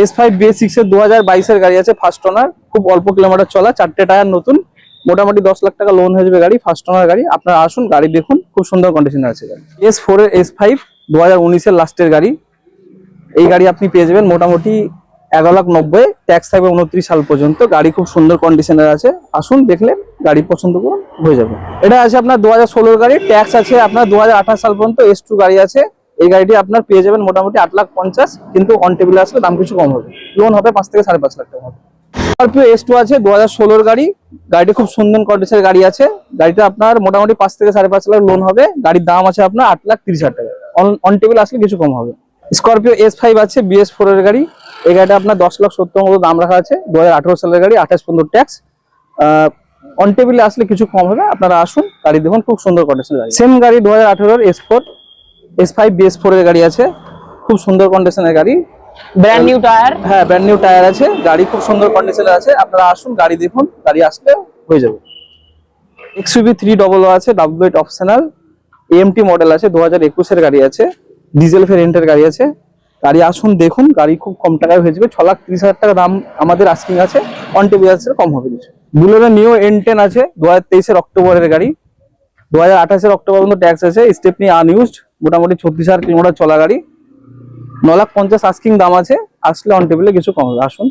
S5 BS6 এর 2022 এর গাড়ি আছে, ফার্স্ট ওনার, খুব অল্প কিলোমিটার চলা, 4টে টায়ার নতুন, মোটামুটি 10 লাখ টাকা লোন হয়ে যাবে গাড়ি, ফার্স্ট ওনার গাড়ি। আপনারা আসুন, গাড়ি দেখুন, খুব সুন্দর কন্ডিশনে আছে গাড়ি। S4 এর S5 2019 এর লাস্টের গাড়ি, এই গাড়ি আপনি পেয়ে যাবেন মোটামুটি 11,90,000, ট্যাক্স থাকবে 29 সাল পর্যন্ত। গাড়ি খুব সুন্দর কন্ডিশনের আছে, আসুন দেখলে গাড়ি পছন্দ করুন, হয়ে যাবে। এটা আছে আপনার 2016 গাড়ি, ট্যাক্স আছে আপনার 2028 সাল পর্যন্ত, S2 গাড়ি আছে। এই গাড়িটি আপনার পেয়ে যাবেন মোটামুটি 8,50,000, কিন্তু অন টেবিলে আসলে দাম কিছু কম হবে, লোন হবে 5 থেকে 5.5 লাখ টাকা হবে। স্করপিও S2 আছে 2016 গাড়ি, গাড়িটি খুব সুন্দর কন্ডিশনের গাড়ি আছে। গাড়িটা আপনার মোটামুটি 5 থেকে 5.5 লাখ লোন হবে, গাড়ির দাম আছে আপনার 8,30,000 টাকা, অন টেবিল আসলে কিছু কম হবে। স্করপিও S5 আছে BS4 এর গাড়ি, এই গাড়িটা আপনার 10,70,000 মতো দাম রাখা আছে, 2018 সালের গাড়ি, 28 পর্যন্ত ট্যাক্স, অন টেবিলে আসলে কিছু কম হবে। আপনারা আসুন, গাড়ি দেখুন, খুব সুন্দর কন্ডিশনের গাড়ি। সেম গাড়ি 2018 এর S5 BS4 এর গাড়ি আছে, খুব সুন্দর কন্ডিশনের গাড়ি, ব্র্যান্ড নিউ টায়ার। হ্যাঁ, ব্র্যান্ড নিউ টায়ার আছে, গাড়ি খুব সুন্দর কন্ডিশনে আছে। আপনারা আসুন, গাড়ি দেখুন, গাড়ি আসলে হয়ে যাবে। XUV 300 আছে, double bed optional, AMT model আছে, 2021 এর গাড়ি আছে, ডিজেল ভেরিয়েন্টের গাড়ি আছে। গাড়ি আসুন দেখুন, গাড়ি খুব কম টাকায় হয়ে যাবে, 6,30,000 টাকা দাম আমাদের আস্কিং আছে, অন টেবিল আসলে কম হবে কিছু। বুলেরো নিও N10 আছে, 2023 এর অক্টোবরের গাড়ি, 2028 এর অক্টোবর পর্যন্ত ট্যাক্স আছে, স্টেপনি আনইউজড, মোটামুটি 36,000 কিলোমিটার চলা গাড়ি, 9,50,000 আস্কিং দাম আছে, আসলে অন টেবিলে কিছু কম হবে, আসুন।